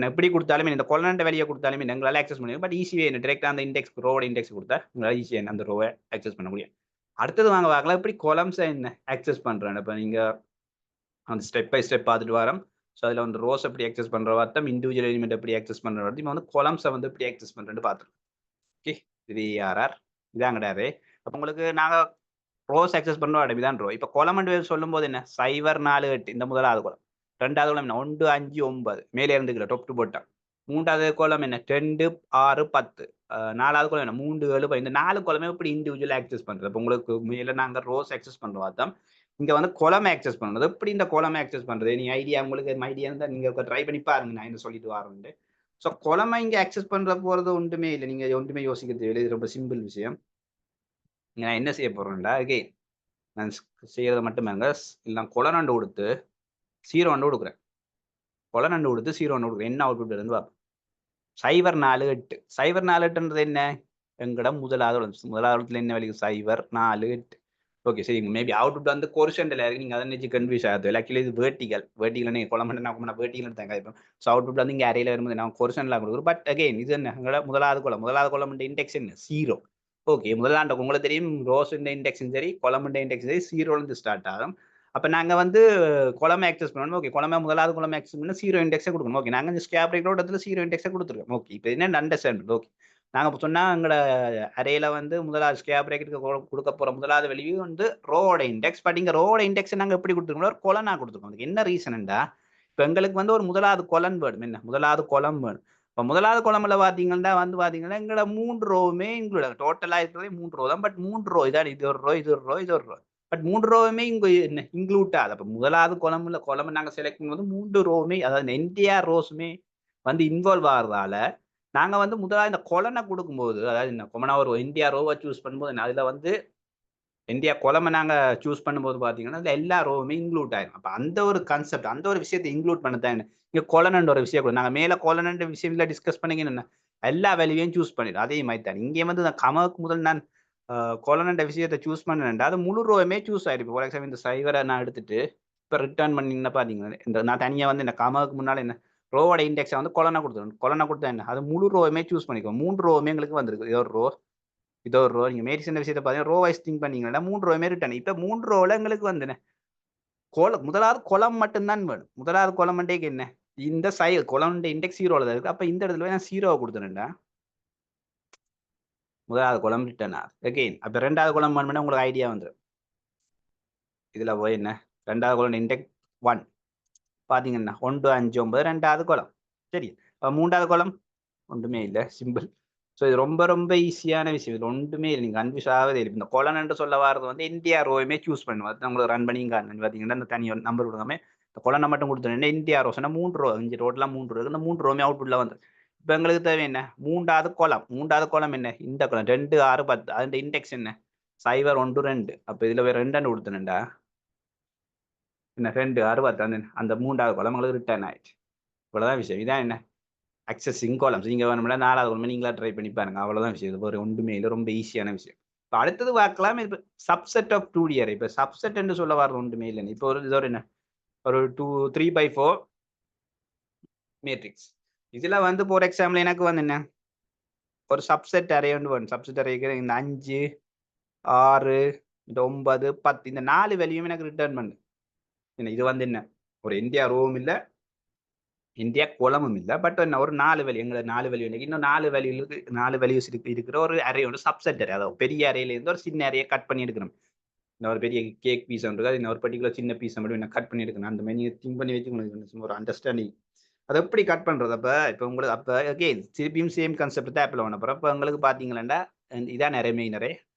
எப்படி கொடுத்தாலுமே இந்த கொலனண்ட வேலையை கொடுத்தாலுமே எங்களால் ஆக்சஸ் பண்ண முடியும். பட் ஈஸியாக என்ன டிரெக்டாக அந்த இண்டெக்ஸ் ரோட இண்டெக்ஸ் கொடுத்தா உங்களால் ஈஸியாக அந்த ரோவை ஆக்சஸ் பண்ண முடியும். அடுத்தது வாங்க பார்க்கலாம் எப்படி கொலம்ஸை என்ன ஆக்சஸ் பண்ணுறேன். இப்போ நீங்கள் அந்த ஸ்டெப் பை ஸ்டெப் பார்த்துட்டு வரோம். ஸோ அதில் வந்து ரோஸ் எப்படி ஆக்சஸ் பண்ணுற வார்த்தை, இண்டிவிஜுவல் எலிமெண்ட் எப்படி ஆக்சஸ் பண்ணுற வார்த்தை, இப்போ வந்து கொலம்ஸை வந்து எப்படி ஆக்சஸ் பண்ணுறேன்னு பார்த்துருக்கோம். ஓகே இது ஆர்ஆர் இதான் கிடையாது. அப்போ உங்களுக்கு நாங்கள் ரோஸ் ஆக்சஸ் பண்ணுறோம் அப்படிதான் ரோ. இப்போ கொலமெண்ட் சொல்லும் போது என்ன 0 4 8 இந்த முதலாவது கொலம், 2வது கோலம் என்ன 1 5 9 மேலே இருந்துக்கல டொப் டு போட்டா, 3வது கோலம் என்ன 2 6 10, 4வது கோலம் என்ன 3 7 இந்த 4 கோலமே இப்படி இண்டிவிஜுவல் ஆக்சஸ் பண்றது. இப்போ உங்களுக்கு மேலே நாங்கள் ரோஸ் ஆக்சஸ் பண்ணுறோம் அர்த்தம். இங்கே வந்து கோலம் ஆக்சஸ் பண்ணுறது எப்படி இந்த கோலம் ஆக்சஸ் பண்ணுறது நீ ஐடியா உங்களுக்கு ஐடியா இருந்தால் நீங்கள் ட்ரை பண்ணி பாருங்க. நான் என்ன சொல்லிட்டு வரேன். ஸோ கொலமை இங்கே ஆக்சஸ் பண்ணுற போகிறது ஒன்றுமே இல்லை. நீங்கள் ஒன்றுமே யோசிக்க தேவையில்லை. இது ரொம்ப சிம்பிள் விஷயம். நான் என்ன செய்ய போகிறேன்டா ஓகே நான் செய்யறது மட்டுமேங்க இல்லை கொலனண்டு கொடுத்து 0 கொடுக்குறேன். கொலனண்டு கொடுத்து 0 கொடுக்குறேன். என்ன அவுட்புட் இருந்து பார்ப்போம். 0 4 8 0 4 8ன்றது என்ன எங்கடம் முதலாவது என்ன வேலைக்கு 0 4 8. ஓகே சரி மேபி அவுட்புட் வந்து கொரிஷன்ல இருக்கு. நீங்கள் அதை நினைச்சு கன்ஃபியூஸ் ஆகுது. ஆக்சுவலி இது வேர்ட்டிகல் நீங்கள் கொலமெண்ட் நான் வேர்ட்டிகல் எடுத்தாங்க. இப்போ ஸோ அவுட்புட் வந்து இங்கே அறையில் வரும்போது நான் கொரிஷன்லாம் கொடுக்குறோம். பட் அகெயின் இது என்ன எங்களோட முதலாவது கொலம் இண்டெக்ஸ் என்ன 0. ஓகே முதலாண்டு உங்களுக்கு தெரியும் ரோஸ் இண்டெக்ஸும் சரி கொலமெண்ட் இண்டெக்ஸும் சரி 0லேருந்து ஸ்டார்ட் ஆகும். அப்ப நாங்க வந்து கொலமை ஆக்சஸ் பண்ணணும். ஓகே, கொலமை முதலாவது கொலமை ஆக்சஸ் பண்ணா 0 இண்டெக்ஸை கொடுக்கணும். ஓகே, நாங்க இந்த ஸ்கேப் பிரேக்கோட இடத்துல 0 இண்டெக்ஸை கொடுத்துருக்கோம். ஓகே, இப்போ என்ன அண்டர்ஸ்டாண்ட். ஓகே, நாங்க சொன்னா எங்களோட அரேல வந்து முதலாவது ஸ்கேப் பிரேக்கெட்டுக்கு கொடுக்க போற முதலாவது வெளியே வந்து ரோட இண்டெக்ஸ். பட் இங்க ரோட இண்டெக்ஸ் நாங்க எப்படி கொடுத்துருக்கோம்? ஒரு கொலனா கொடுத்துருக்கோம். அதுக்கு என்ன ரீசன்டா, இப்போ எங்களுக்கு வந்து ஒரு முதலாவது கொலன் வேணும். என்ன முதலாவது கொலம் வேணும். இப்போ முதலாவது கொலம்ல பாத்தீங்கன்னா எங்களோட 3 ரோவுமே இன்க்ளூட் டோட்டலா இருக்கிறதே 3 ரோ தான். பட் 3 ரோ இதான், இது ஒரு ரோ, இது ஒரு ரோ, இது ஒரு ரோ. பட் 3 ரோவுமே இங்க இன்க்ளூட் ஆகுது. அப்ப முதலாவது கொலம்பு நாங்க செலக்ட் பண்ணும்போது 3 ரோவுமே, அதாவது என்டிஆர் ரோஸுமே வந்து இன்வால்வ் ஆகிறதால நாங்க வந்து முதலாவது இந்த கொலனை கொடுக்கும்போது, அதாவது இந்த கொமனா ஒரு இந்தியா ரோவை சூஸ் பண்ணும்போது அதுல வந்து இந்தியா கொலமை நாங்க சூஸ் பண்ணும்போது பாத்தீங்கன்னா அதுல எல்லா ரோவுமே இன்க்ளூட் ஆயிடும். அப்ப அந்த ஒரு கான்செப்ட், அந்த ஒரு விஷயத்தை இன்க்ளூட் பண்ணதான் இங்க கொலனன்ற ஒரு விஷயம் நாங்க மேல கொலனன்ற விஷயத்துல டிஸ்கஸ் பண்ணிக்கணும். எல்லா வேல்யூவையும் சூஸ் பண்ணிடும். அதே மாதிரி தான் இங்கே வந்து கமக்கு முதல் நான் கொலனன்ற விஷயத்தை சூஸ் பண்ணேன்டா அது முழு ரோவுமே சூஸ் ஆயிடும். ஃபார் எக்ஸாம்பிள் இந்த சைவரை நான் எடுத்துட்டு இப்போ ரிட்டர்ன் பண்ணிங்கன்னா பாத்தீங்கன்னா இந்த நான் தனியா வந்து இந்த கமக்கு முன்னால என்ன ரோவோட இண்டெக்ஸை வந்து கொலனை கொடுத்துருவேன். கொலனை கொடுத்தா என்ன, அது முழு ரோவுமே சூஸ் பண்ணிக்கோ. 3 ரோவுமே எங்களுக்கு வந்திருக்கு. இது ஒரு ரோ, இது ஒரு ரோ. நீங்க மேடிசன் விஷயத்தை பார்த்தீங்கன்னா ரோ வைஸ் திங்க் பண்ணீங்கன்னா 3 ரோவுமே ரிட்டர்ன். இப்போ 3 ரோவில் எங்களுக்கு வந்து முதலாவது கொலம் மட்டும்தான் வேணும். முதலாவது கொலமண்டேக்கு என்ன, இந்த கொலம் இண்டெக்ஸ் 0ல தான் இருக்கு. அப்ப இந்த இடத்துல நான் 0 கொடுத்துறேன்டா. முதலாவது கொலம் ரிட்டர்ன் அகெயின். அப்ப ரெண்டாவது கொலம் பண்ணா உங்களுக்கு ஐடியா வந்துடும். இதுல போய் என்ன ரெண்டாவது கொலம் இண்டெக்ஸ் 1 பாத்தீங்கன்னா 1 2 5 9 ரெண்டாவது கொலம். சரி, மூன்றாவது கொலம் ஒன்றுமே இல்லை, சிம்பிள். ஸோ இது ரொம்ப ரொம்ப ஈஸியான விஷயம். இது ஒன்றுமே இல்லை, நீங்க கன்ஃபியூஸ் ஆகவே இல்லை. இந்த கொலன் என்று சொல்ல வாரது வந்து இந்தியா ரோவுமே சூஸ் பண்ணுவோம். உங்களுக்கு ரன் பண்ணி பார்த்தீங்கன்னா இந்த தனி நம்பர் கொடுக்காம இந்த கொலனை மட்டும் கொடுத்துருந்தேன். இந்தியா ரோ சொன்னா 3 ரோ, இங்கே ரோட்லாம் 3 ரோ, இந்த 3 ரோமே அவுட்புட்ல வந்து இப்போ எங்களுக்கு தேவை என்ன, மூன்றாவது கொலம் என்ன, இந்த கொலம் 2 6 10. அந்த இண்டெக்ஸ் என்ன 0 1 2. அப்போ இதுல வேற 2 கொடுத்துனேன்டா. என்ன 2 6 10. அந்த மூன்றாவது கொலம் உங்களுக்கு ரிட்டர்ன் ஆயிடுச்சு. இவ்வளவுதான் விஷயம். இதான் என்ன அக்சஸிங் காலம்ஸ். நீங்க வேணும்னா 4வது காலம் நீங்களா ட்ரை பண்ணி பாருங்க. அவ்வளவுதான் விஷயம். இது ஒரு ஒன்றுமே இல்லை, ரொம்ப ஈஸியான விஷயம். இப்போ அடுத்தது பார்க்கலாம். இப்போ சப்செட் ஆஃப் 2D அரே. இப்போ சப்செட் என்று சொல்ல வர ஒன்றுமே இல்லை. இப்போ ஒரு இது ஒரு என்ன ஒரு 3x4 மேட்ரிக்ஸ். இதுல வந்து ஃபார் எக்ஸாம்பிள் எனக்கு வந்து என்ன ஒரு சப்செட் அரே ஒன்று வேணும். சப்செட் அரேக்கு இந்த 5 6 இந்த 9 10 இந்த 4 வேல்யூமே எனக்கு ரிட்டர்ன் பண்ணு. இது வந்து என்ன ஒரு இந்தியா ரோவும் இல்லை, இந்தியா குளமும் இல்லை. பட் என்ன ஒரு 4 வேல்யூ, எங்களை 4 வேல்யூ இன்னும் 4 வேல்யூ 4 வேல்யூஸ் இருக்கிற ஒரு அரே ஒரு சப்செட் அரே. அதாவது பெரிய அரேல இருந்து ஒரு சின்ன அறையை கட் பண்ணி எடுக்கணும். இன்னொரு பெரிய கேக் பீஸ் இருக்கு, இன்னொரு பர்டிகுலர் சின்ன பீஸ் மட்டும் என்ன கட் பண்ணி எடுக்கணும். அந்த மாதிரி நீங்க திங்க் பண்ணி வச்சுக்கணும், ஒரு அண்டர்ஸ்டாண்டிங். அதை எப்படி கட் பண்றது? இப்போ உங்களுக்கு அப்போ அகெயின் திருப்பியும் சேம் கான்செப்ட் தான் ஆப்பிள் பண்ண போறோம். அப்போ உங்களுக்கு பாத்தீங்களா இதான் நிறைய மெயினரே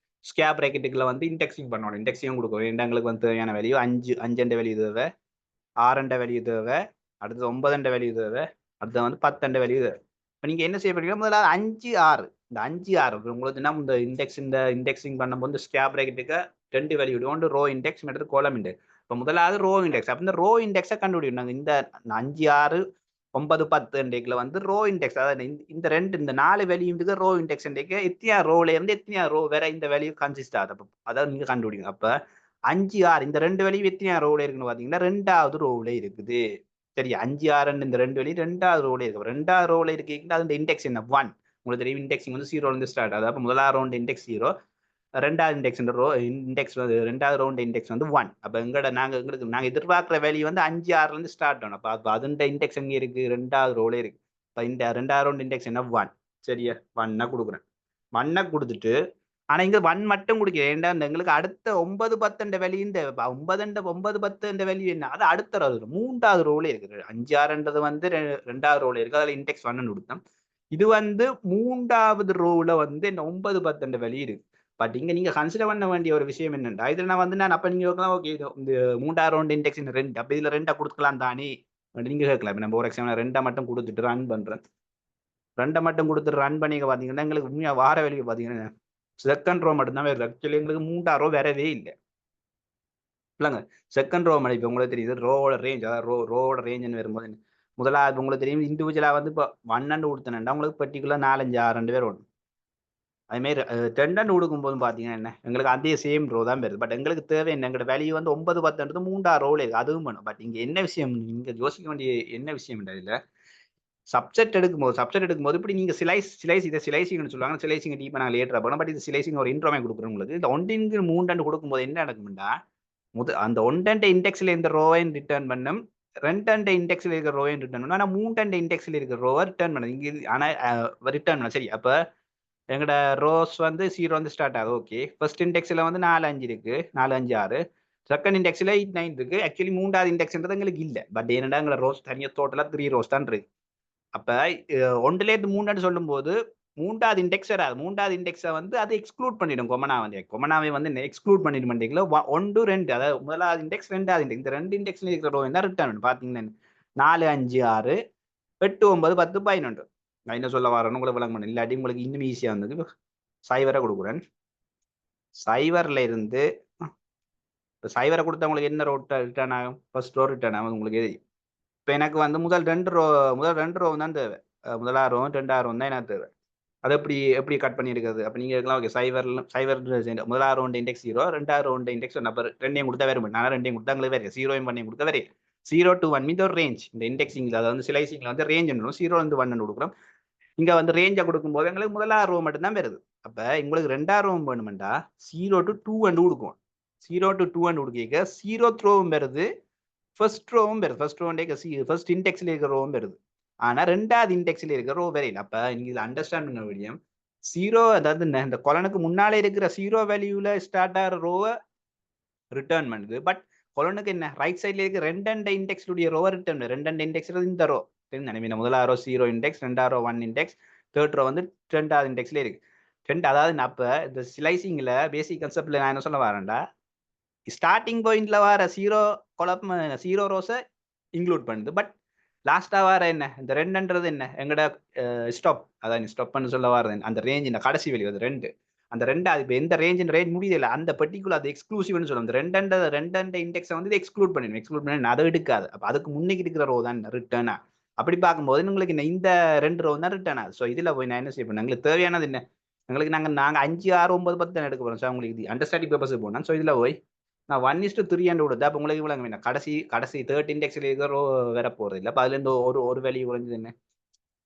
ஸ்கேப் பிராக்கெட்டுக்குள்ள வந்து இண்டெக்ஸிங் பண்ணணும். இண்டெக்ஸிங் கொடுக்கும். எங்களுக்கு வந்து தேவையான வேல்யூ 5 வேல்யூ தேவை, 6 வேல்யூ தேவை, அடுத்தது 9 வேல்யூ தேவை, அடுத்து வந்து 10 வேல்யூ தேவை. இப்போ நீங்க என்ன செய்ய போறீங்க, முதல்ல 5 6 இந்த 5 6 உங்களுக்கு என்ன இந்த இண்டெக்ஸிங் பண்ணும்போது ஸ்கேப் பிராக்கெட்டுக்கு 2 வேல்யூ ஒன்று ரோ இண்டெக்ஸ் மற்றது கோலம் இண்டெக்ஸ். இப்போ முதலாவது ரோ இண்டெக்ஸ். அப்போ இந்த ரோ இண்டெக்ஸை கண்டுபிடிக்கணும். நாங்கள் இந்த 5 6 9 10 இண்டெக்ஸ்ல வந்து ரோ இண்டெக்ஸ், அதாவது இந்த 4 வேல்யூ ரோ இண்டெக்ஸ் இண்டெக்ஸ் எத்தனையா ரோல இருந்து எத்தனையா ரோ வேற இந்த வேல்யூ கன்சிஸ்ட் ஆகுது. அப்போ அதாவது நீங்க கண்டுபிடிக்கணும். அப்ப 5 6 இந்த 2 வேல்யூ எத்தனையா ரோல இருக்குன்னு பாத்தீங்கன்னா 2வது ரோல இருக்குது. சரி, 5 6 இந்த 2 வேல்யூ 2வது ரோல இருக்கு. 2வது ரோல இருக்கீங்கன்னா அது இண்டெக்ஸ் என்ன 1. உங்களுக்கு தெரியும் இண்டெக்ஸிங் வந்து 0ல இருந்து ஸ்டார்ட் ஆகுது. அப்போ முதலாவது ரவுண்ட் இண்டெக்ஸ் 0, ரெண்டாவது இண்டெக்ஸ் இண்டெக்ஸ் வந்து ரெண்டாவது ரவுண்ட் இண்டெக்ஸ் வந்து 1. அப்போ நாங்க எதிர்பார்க்குற வேல்யூ வந்து 5 6ல இருந்து ஸ்டார்ட் ஆகும். அப்போ அதுண்ட இண்டெக்ஸ் எங்க இருக்கு, 2வது ரோல இருக்கு. இப்போ இந்த 2வது ரவுண்ட் இண்டெக்ஸ் என்ன 1. சரியா, 1 கொடுக்குறேன். 1 கொடுத்துட்டு ஆனா இங்க 1 மட்டும் கொடுக்கிறேன். ஏன்டா எங்களுக்கு அடுத்த 9 10 வேல்யூ இந்த 9 10 வேல்யூ என்ன, அது அடுத்த ரோ 3வது ரோல இருக்கு. 5 6ன்றது வந்து 2வது ரோல இருக்கு. அதுல இண்டெக்ஸ் 1 கொடுத்தோம். இது வந்து 3வது ரோல வந்து இந்த 9 10 வேல்யூ இருக்கு. பட் இங்க நீங்க கன்சிடர் பண்ண வேண்டிய ஒரு விஷயம் என்னன்னா, இதுல நான் வந்து அப்ப நீங்க ஓகே இந்த 3வது ரவுண்ட் இண்டெக்ஸ் 2, அப்ப இதுல 2 கொடுக்கலாம் தானே நீங்க கேட்கலாம். நம்ம ஒரு எக்ஸாம்பிள் 2 மட்டும் கொடுத்துட்டு ரன் பண்றேன். 2 மட்டும் கொடுத்துட்டு ரன் பண்ணிக்க பாத்தீங்கன்னா எங்களுக்கு உண்மையா வார வேலைக்கு பாத்தீங்கன்னா செகண்ட் ரோ மட்டும்தான் வேறு. ஆக்சுவலி எங்களுக்கு 3வது ரோ வேறவே இல்லை இல்லைங்க. செகண்ட் ரோ மாதிரி இப்போ உங்களுக்கு தெரியுது ரோவோட ரேஞ்ச், அதாவது ரோவோட ரேஞ்சுன்னு வரும்போது முதலாவது உங்களுக்கு தெரியும் இண்டிவிஜுவலா வந்து இப்போ 1 கொடுத்தேன்டா உங்களுக்கு பர்டிகுலர் 4 5 6 2 பேர் ஒன்று. அதுமாரி 2 கொடுக்கும்போது பார்த்தீங்கன்னா என்ன எங்களுக்கு அதே சேம் ரோ தான் வருது. பட் எங்களுக்கு தேவை என்ன, எங்களோட வேல்யூ வந்து 9 10 3வது ரோல இருக்கு, அதுவும் பண்ணும். பட் இங்க என்ன விஷயம், நீங்க யோசிக்க வேண்டிய என்ன விஷயம் இல்லை, சப்செட் எடுக்கும்போது இப்படி நீங்க இதை சிலைசிங்னு சொல்லுவாங்க. சிலைசிங் டீப்பா நாங்கள் லேட்டரா போனோம். பட் இது சிலைசிங் ஒரு இன்ட்ரோமே கொடுக்குறோம் உங்களுக்கு. இந்த 1 3 கொடுக்கும்போது என்ன நடக்கும்னா அந்த ஒன்றண்ட இண்டெக்ஸ்ல இந்த ரோவையும் ரிட்டர்ன் பண்ணும், ரெண்டண்ட இண்டெக்ஸ்ல இருக்கிற ரோவையும் ரிட்டர்ன் பண்ணும். ஆனா மூன்றண்ட இண்டெக்ஸ்ல இருக்கிற ரோவை ரிட்டர்ன் பண்ணும். இங்க ஆனா ரிட்டர்ன் பண்ண சரி. அப்ப எங்கட ரோஸ் வந்து 0 வந்து ஸ்டார்ட் ஆகுது. ஓகே. ஃபர்ஸ்ட் இண்டெக்ஸ்ல வந்து 4 5 இருக்கு. 4 5 6. செகண்ட் இண்டெக்ஸ்ல 8 9 இருக்கு. ஆக்சுவலி மூன்றாவது இண்டெக்ஸ்ன்றது எங்களுக்கு இல்ல. பட் என்னடா எங்க ரோஸ் தனியா டோட்டலா 3 ரோஸ் தான் இருக்கு. அப்ப ஒன்றுல இருந்து மூன்றுன்னு சொல்லும்போது மூன்றாவது இண்டெக்ஸ் வராது. மூன்றாவது இண்டெக்ஸை வந்து அதை எக்ஸ்க்ளூட் பண்ணிடும். கொமனாவை வந்து எக்ஸ்க்ளூட் பண்ணிடும் பண்ணிக்கல 1 2 அதாவது முதலாவது இண்டெக்ஸ் ரெண்டாவது இண்டெக்ஸ் இந்த ரெண்டு இண்டெக்ஸ்ல இருக்கிற ரோ என்ன ரிட்டர்ன் பாத்தீங்கன்னா 4 5 6 8 9 10 11. நான் என்ன சொல்ல வரேன்னு உங்களுக்கு விளங்க பண்ணேன். இல்லாட்டி உங்களுக்கு இன்னும் ஈஸியா இருந்தது. சைவரை கொடுக்குறேன். சைவர்ல இருந்து சைவரை கொடுத்தா உங்களுக்கு என்ன ரோ ரிட்டர்ன் ஆகும்? ஃபர்ஸ்ட் ரோ ரிட்டர்ன் ஆகும் உங்களுக்கு எது? இப்போ எனக்கு வந்து முதல் ரெண்டு ரோ தான் தேவை. முதலாவது ரோ ரெண்டாவது ரோ தான் எனக்கு தேவை. அது எப்படி கட் பண்ணி எடுக்கிறது? அப்போ நீங்க இருக்கலாம் ஓகே சைவர் முதலாவது ரவுண்ட் இண்டெக்ஸ் 0 ரெண்டாவது ரவுண்ட் இண்டெக்ஸ் நம்பர் ரெண்டையும் கொடுத்தா வேறு நான் ரெண்டையும் கொடுத்தா உங்களுக்கு வேறு 0 பண்ணி கொடுத்தா வேறு 0 to 1 மீது ஒரு ரேஞ்ச். இந்த இண்டெக்ஸிங்ல அதாவது வந்து ஸ்லைசிங்ல வந்து ரேஞ்ச் 0 வந்து 1 கொடுக்குறோம். இங்க வந்து ரேஞ்சை கொடுக்கும்போது எங்களுக்கு முதலாவது ரோ மட்டும் தான் வருது. அப்ப உங்களுக்கு ரெண்டாவது ரோ வேணுமெண்டா 0 to 2 கொடுக்கும். 0 to 2 கொடுக்க 0th ரோவும் வருது, ஃபர்ஸ்ட் ரோவும் வருது. ஃபர்ஸ்ட் இண்டெக்ஸ்ல இருக்கிற ரோவும் வருது. ஆனா ரெண்டாவது இண்டெக்ஸ்ல இருக்கிற ரோ வரையில. அப்ப நீங்க இதை அண்டர்ஸ்டாண்ட் பண்ண முடியும். 0 அதாவது இந்த கொலனுக்கு முன்னாலே இருக்கிற 0 வேல்யூல ஸ்டார்ட் ஆகிற ரோவை ரிட்டர்ன் பண்ணுது. பட் கொலனுக்கு என்ன ரைட் சைட்ல இருக்க ரெண்டண்ட இண்டெக்ஸ்லுடைய ரோவை ரிட்டர்ன் பண்ணுது. ரெண்டண்ட இண்டெக்ஸ் இந்த ரோ தெரியும். முதலாவது ரோ 0 இண்டெக்ஸ், ரெண்டாவது ரோ 1 இண்டெக்ஸ், தேர்ட் ரோ வந்து ரெண்டாவது இண்டெக்ஸ்ல இருக்கு. அதாவது அப்ப இந்த ஸ்லைசிங்ல பேசிக் கான்செப்ட்ல நான் என்ன சொல்ல வரேன்டா, ஸ்டார்டிங் பாயிண்ட்ல வர 0 ரோஸை இன்க்ளூட் பண்ணுது. பட் லாஸ்டா வர என்ன இந்த ரெண்டுன்றது என்ன எங்கட ஸ்டாப், அதான் ஸ்டாப்னு சொல்ல வரது அந்த ரேஞ்ச் இந்த கடைசி வெளி அது ரெண்டு. அந்த ரெண்டாவது இப்போ எந்த ரேஞ்ச் முடியல அந்த பர்டிகுலர் அது எக்ஸ்க்ளூசிவ்னு சொல்லுவோம். இந்த ரெண்டண்ட இண்டெக்ஸை வந்து எக்ஸ்க்ளூட் பண்ணி அதை எடுக்காது. அப்போ அதுக்கு முன்னுக்கு இருக்கிற ரோ தான் ரிட்டர்னா. அப்படி பார்க்கும்போது உங்களுக்கு இந்த ரெண்டு ரோ தான் ரிட்டர்ன் ஆகுது. ஸோ இதுல போய் நான் என்ன செய்ய போறேன், எங்களுக்கு தேவையானது என்ன, எங்களுக்கு நாங்க 5 6 9 10 தான் எடுக்க போறோம். ஸோ உங்களுக்கு இது அண்டர்ஸ்டாண்டிங் பர்பஸ் போனோம். ஸோ இதுல போய் நான் 1:3 கொடுத்தா அப்போ உங்களுக்கு இவ்வளவு வேணும். கடைசி தேர்ட் இண்டெக்ஸ்ல இருக்கிற ரோ வேற போறது இல்லை. அப்போ அதுல இருந்து ஒரு வேல்யூ குறைஞ்சது என்ன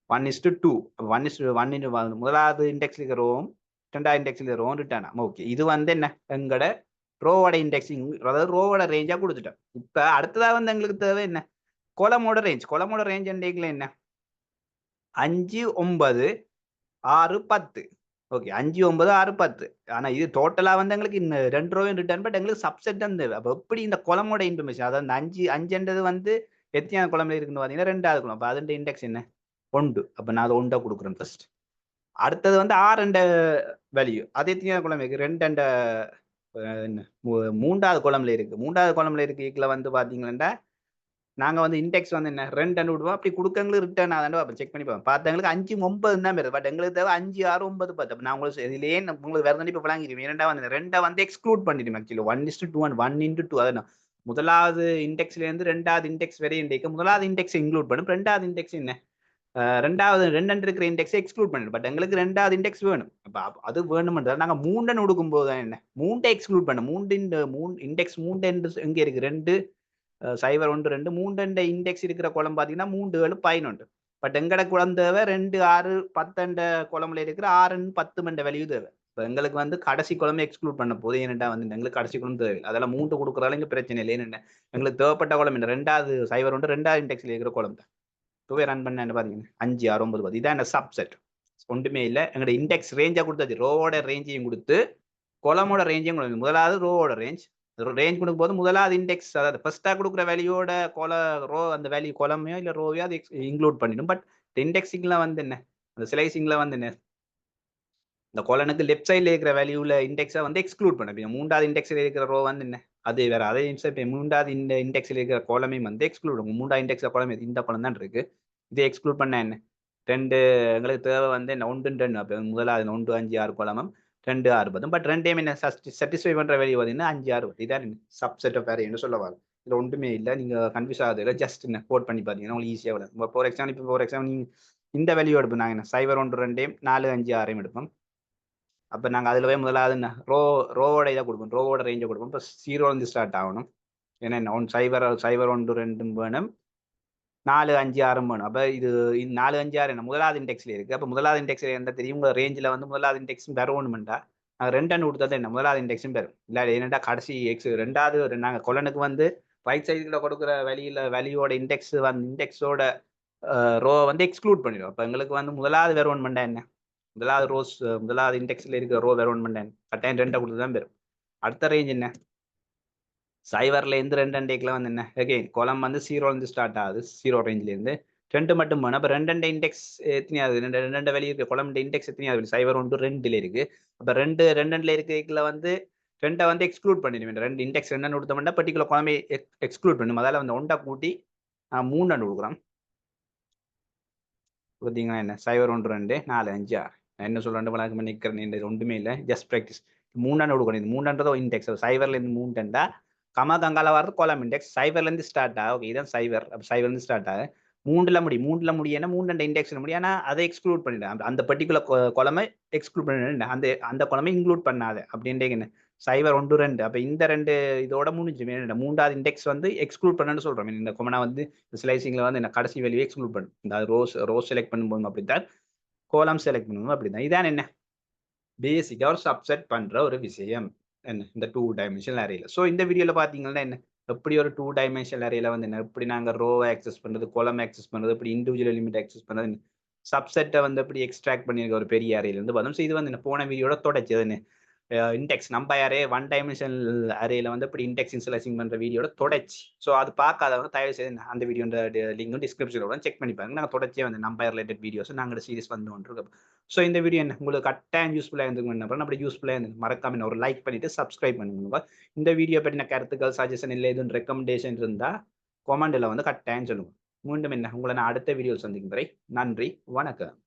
1:2 1 முதலாவது இண்டெக்ஸ்ல இருக்கிற ரோவும் ரெண்டாவது இண்டெக்ஸ்ல இருக்கிற ரோவும் ரிட்டர்ன் ஆகும். ஓகே, இது வந்து என்ன எங்கட ரோவோட இண்டெக்ஸிங் அதாவது ரோவோட ரேஞ்சா கொடுத்துட்டோம். இப்ப அடுத்ததா வந்து எங்களுக்கு தேவை என்ன கொலமோட ரேஞ்ச் என்ன 5 9 6 10. ஓகே 5 9 6 10. ஆனா இது டோட்டலா வந்து எங்களுக்கு இந்த ரெண்டு ரோவையும் ரிட்டர்ன் பட் எங்களுக்கு சப்செட் தான் தேவை. அப்போ எப்படி இந்த கொலமோட இன்ஃபர்மேஷன் அதாவது அந்த 5 வந்து எத்தனையான குளம்ல இருக்குன்னு பாத்தீங்கன்னா ரெண்டாவது குளம். அப்போ அதோட இண்டெக்ஸ் என்ன 1. அப்ப நான் அதை 1 கொடுக்குறேன் ஃபர்ஸ்ட். அடுத்தது வந்து 6 வேல்யூ அது எத்தனையான குளம் இருக்கு 2 மூன்றாவது குளம்ல இருக்கு. மூன்றாவது குளம்ல இருக்க வந்து பாத்தீங்கன்னா நாங்க வந்து இண்டெக்ஸ் வந்து என்ன 2 விடுவோம். அப்படி கொடுக்கங்களுக்கு ரிட்டர்ன் ஆதாண்டு செக் பண்ணி பார்ப்போம். பார்த்தவங்களுக்கு 5 9 தான் வருது. பட் எங்களுக்கு தேவை 5 6 9 10. அப்ப நான் உங்களுக்கு இதுலயே உங்களுக்கு வேற இப்போ விளங்கிடுவேன். இரண்டாவது வந்து 2 வந்து எக்ஸ்க்ளூட் பண்ணிடுவேன். ஆக்சுவலி 1:2 1:2 அதான் முதலாவது இண்டெக்ஸ்ல இருந்து ரெண்டாவது இண்டெக்ஸ் வரை இண்டெக்ஸ் முதலாவது இண்டெக்ஸ் இன்க்ளூட் பண்ணும். ரெண்டாவது இண்டெக்ஸ் என்ன ரெண்டாவது 2 இருக்கிற இண்டெக்ஸை எக்ஸ்க்ளூட் பண்ணிடும். பட் எங்களுக்கு ரெண்டாவது இண்டெக்ஸ் வேணும். அப்ப அது வேணும்ன்றது நாங்க 3 கொடுக்கும்போது என்ன 3 எக்ஸ்க்ளூட் பண்ண 3 இண்டெக்ஸ் 3 எங்க இருக்கு 2 0 1 2 3 இண்டெக்ஸ் இருக்கிற குளம் பாத்தீங்கன்னா 3 7 11. பட் எங்கட குளம் தேவை 2 6 10 குளம்ல இருக்கிற 6 10 வேல்யூ தேவை. இப்போ எங்களுக்கு வந்து கடைசி குளம் எக்ஸ்க்ளூட் பண்ண போது ஏன்டா வந்து எங்களுக்கு கடைசி குளம் தேவை. அதெல்லாம் 3 கொடுக்குறாலும் இங்க பிரச்சனை இல்லை. என்ன எங்களுக்கு தேவைப்பட்ட குளம் என்ன ரெண்டாவது 0 1 ரெண்டாவது இண்டெக்ஸ்ல இருக்கிற குளம் தான். டூவே ரன் பண்ண என்ன பாத்தீங்கன்னா 5 6 9 10. இதான் என்ன சப்செட் ஒன்றுமே இல்லை. எங்களோட இண்டெக்ஸ் ரேஞ்சா கொடுத்தாச்சு. ரோவோட ரேஞ்சையும் கொடுத்து கொலமோட ரேஞ்சையும் கொடுங்க. முதலாவது ரோவோட ரேஞ்ச் கொடுக்கும் போது முதலாவது இண்டெக்ஸ் அதாவது ஃபர்ஸ்டா கொடுக்குற வேல்யூட ரோ அந்த வேல்யூ கொலமையோ இல்ல ரோவையோ அது இன்க்ளூட் பண்ணிடும். பட் இண்டெக்ஸிங்ல வந்து என்ன அந்த ஸ்லைசிங்ல வந்து என்ன இந்த கொலனுக்கு லெஃப்ட் சைட்ல இருக்கிற வேல்யூல இண்டெக்ஸை வந்து எக்ஸ்க்ளூட் பண்ண மூன்றாவது இண்டெக்ஸ்ல இருக்கிற ரோ வந்து என்ன அது வேற அதே மூன்றாவது இந்த இண்டெக்ஸ்ல இருக்கிற கோலமையும் வந்து எக்ஸ்க்ளூட் மூன்றாவது இண்டெக்ஸ் கோலம் இந்த கோலம் தான் இருக்கு. இதை எக்ஸ்க்ளூட் பண்ண என்ன 2 எங்களுக்கு தேவை வந்து என்ன 1 2 அப்போ முதலாவது 1 5 6 கோலமும் 2 6 10. பட் ரெண்டையும் என்ன சாட்டிஸ்ஃபை பண்ற வேல்யூ பார்த்தீங்கன்னா 5 6 10. இதான் சப்செட் ஆஃப் வேற என்ன சொல்ல வரும். இதுல ஒன்றுமே இல்லை. நீங்க கன்ஃபியூஸ் ஆகுது இல்லை. ஜஸ்ட் என்ன கோட் பண்ணி பார்த்தீங்கன்னா உங்களுக்கு ஈஸியாக வரும். ஃபார் எக்ஸாம்பிள் நீங்க இந்த வேல்யூ எடுப்போம். நாங்கள் என்ன 0 1 2 4 5 6 எடுப்போம். அப்போ நாங்கள் அதில் போய் முதலாவது என்ன ரோவோட இதை கொடுப்போம். ரோவோட ரேஞ்சை கொடுப்போம். இப்போ 0 வந்து ஸ்டார்ட் ஆகணும். ஏன்னா என்ன 0 1 2 வேணும் 4 5 6 வேணும். அப்போ இது 4 5 6 என்ன முதலாவது இண்டெக்ஸ்ல இருக்கு. அப்போ முதலாவது இண்டெக்ஸ்ல என்ன தெரியும் உங்க ரேஞ்சில் வந்து முதலாவது இண்டெக்ஸ் வரணும்டா 2 கொடுத்தது என்ன முதலாவது இண்டெக்ஸும் பேர் இல்லை என்னடா கடைசி எக்ஸ் ரெண்டாவது நாங்கள் கொலனுக்கு வந்து ரைட் சைடில் கொடுக்குற வேல்யூவோட இண்டெக்ஸோட ரோ வந்து எக்ஸ்க்ளூட் பண்ணிடும். அப்போ எங்களுக்கு வந்து முதலாவது வேறு பண்ணா என்ன, முதலாவது இண்டெக்ஸில் இருக்கிற ரோ வேறு பண்ணா என்ன, கட்டாயம் 2 கொடுத்து தான் பெறும். அடுத்த ரேஞ்ச் என்ன, சைவர்லேருந்து 2 வந்து என்ன அகெயின் கொலம் வந்து 0லேருந்து ஸ்டார்ட் ஆகுது, 0 ரேஞ்சிலேருந்து 2 மட்டும் வேணும். அப்போ 2 இண்டெக்ஸ் எத்தனையாவது, 2 வெளியே இருக்க கொலம் இண்டெக்ஸ் எத்தனையாவது, 0 1 2ல இருக்கு. அப்போ 2ல இருக்கிறதுல வந்து 2 வந்து எக்ஸ்க்ளூட் பண்ணிடுவேன். 2 இண்டெக்ஸ் 2 கொடுத்தோம்னா பர்டிகுலர் கொலமை எக்ஸ்க்ளூட் பண்ணும். அதால வந்து 1 கூட்டி 3 கொடுக்குறோம். பார்த்தீங்கன்னா என்ன 0 1 2 4 5 6 நான் என்ன சொல்றேன் வழக்கம் நிற்கிறேன் ஒன்றுமே இல்லை, ஜஸ்ட் ப்ராக்டிஸ். 3 கொடுக்கணும். இது 3 இண்டெக்ஸ் 0லேருந்து 3 கமா தங்கால வர்றது கோலம் இண்டெக்ஸ் 0லேருந்து ஸ்டார்ட் ஆகும். ஓகே இதான் 0. அப்போ 0லேருந்து ஸ்டார்ட் ஆகும். 3ல முடியும். ஏன்னா 3 இண்டெக்ஸ்ல முடியும். ஆனால் அதை எக்ஸ்க்ளூட் பண்ணிடுறேன். அந்த பர்டிகுலர் கொலமை எக்ஸ்க்ளூட் பண்ணிடுறேன். அந்த கொலமை இன்க்ளூட் பண்ணாத அப்படின்ட்டு என்ன 0 1 2. அப்போ இந்த 2 இதோட முடிஞ்சுமே. 3வது இண்டெக்ஸ் வந்து எக்ஸ்க்ளூட் பண்ணணும்னு சொல்றேன். இந்த கொமனா வந்து ஸ்லைசிங்ல வந்து என்ன கடைசி வேல்யூ எக்ஸ்க்ளூட் பண்ணும். இந்த ரோஸ் செலக்ட் பண்ணும்போது அப்படித்தான், கோலம் செலக்ட் பண்ணும்போது அப்படித்தான். இதான் என்ன பேசிக்கா ஒரு சப்செட் பண்ற ஒரு விஷயம் என்ன இந்த 2 டைமென்ஷனல் அரேல. ஸோ இந்த வீடியோல பாத்தீங்கன்னா என்ன எப்படி ஒரு 2 டைமென்ஷனல் அரேல வந்து என்ன எப்படி நாங்க ரோவை ஆக்சஸ் பண்றது, கொலம் ஆக்சஸ் பண்றது, எப்படி இண்டிவிஜுவல் எலிமெண்ட் ஆக்சஸ் பண்றது, சப்செட்டை வந்து எப்படி எக்ஸ்ட்ராக்ட் பண்ணிருக்க ஒரு பெரிய அரேல இருந்து பார்த்தோம். ஸோ இது வந்து என்ன போன வீடியோட தொடர்ச்சி என்ன இண்டெக்ஸ் நம்ப அரே 1 டைமென்ஷனல் அரேல வந்து இப்படி இண்டெக்ஸ் இன்ஸ்லைசிங் பண்ற வீடியோட தொடர்ச்சி. ஸோ அது பார்க்காதவங்க தயவு செய்து அந்த வீடியோ லிங்க் டிஸ்கிரிப்ஷனோட செக் பண்ணி பாருங்க. நாங்கள் தொடர்ச்சியாக வந்து நம்பர் ரிலேட்டட் வீடியோஸ் நாங்கள் சீரிஸ் வந்து ஒன்று. ஸோ இந்த வீடியோ என்ன உங்களுக்கு கட்டாயம் யூஸ்ஃபுல்லாக இருந்துக்கும். அப்படி யூஸ்ஃபுல்லாக இருந்து மறக்காம ஒரு லைக் பண்ணிட்டு சப்ஸ்கிரைப் பண்ணுங்க. இந்த வீடியோ பற்றின கருத்துக்கள் சஜஷன் இல்லை எதுவும் ரெக்கமெண்டேஷன் இருந்தால் கமெண்ட்ல வந்து கட்டாயம் சொல்லுங்க. மீண்டும் என்ன உங்களை நான் அடுத்த வீடியோ சந்திக்கும் வரை நன்றி, வணக்கம்.